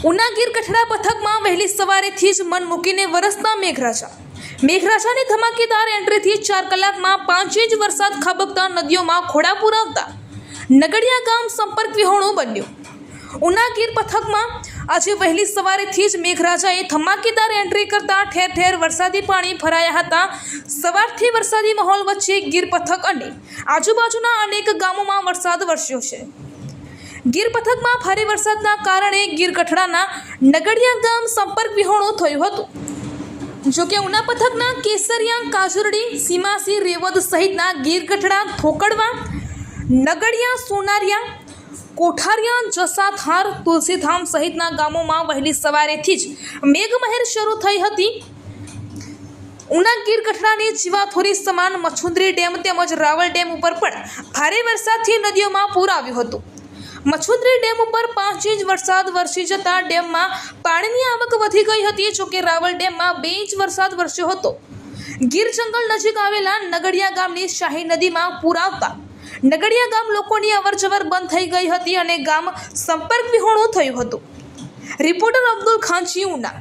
ઉના ગીર ગઢડા પથકમાં વહેલી સવારેથી જ મન મૂકીને વરસતા મેઘરાજાની ધમાકેદાર એન્ટ્રીથી 4 કલાકમાં 5 ઇંચ વરસાદ ખાબકતા નદીઓમાં ઘોડાપૂર આવતા નગડિયા ગામ સંપર્ક વિહોણું બન્યું। ઉના ગીર પથકમાં આજે વહેલી સવારેથી જ મેઘરાજાએ ધમાકેદાર એન્ટ્રી કરતા ઠેર ઠેર વરસાદી પાણી ભરાયા હતા। સવારથી વરસાદી માહોલ વચ્ચે ગીર પથક અને આજુબાજુના અનેક ગામોમાં વરસાદ વરસ્યો છે। ગીર પથકમાં ભારે વરસાદના કારણે ગીર ગઢડાના નગડિયા ગામ સંપર્ક વિહોણું થયું હતું। જોકે ઉના પથકના કેસરિયા, કાજરડી, સીમાસી, રેવદ સહિતના ગીર ગઢડા, ધોકડવા, નગડિયા, સોનારિયા, કોઠારિયા, જસાથાર, તુલસીધામ સહિતના ગામોમાં વહેલી સવારેથી જ મેઘમહેર શરૂ થઈ હતી। ઉના ગીર ગઢડાની જીવાથોરી સમાન મચ્છુંદરી ડેમ તેમજ રાવલ ડેમ ઉપર પણ ભારે વરસાદથી નદીઓમાં પૂર આવ્યું હતું। મચ્છુંદરી ડેમ ઉપર 5 ઇંચ વરસાદ વરસી જતા ડેમમાં પાણીની આવક વધી ગઈ હતી। જોકે રાવલ ડેમમાં 2 ઇંચ વરસાદ વરસ્યો હતો। ગીર જંગલ નજીક આવેલા નગડિયા ગામની શાહી નદીમાં પૂર આવતા નગડિયા ગામ લોકોની અવરજવર બંધ થઈ ગઈ હતી અને ગામ સંપર્ક વિહોણું થયું હતું। રિપોર્ટર અબ્દુલ ખાનજી, ઉના।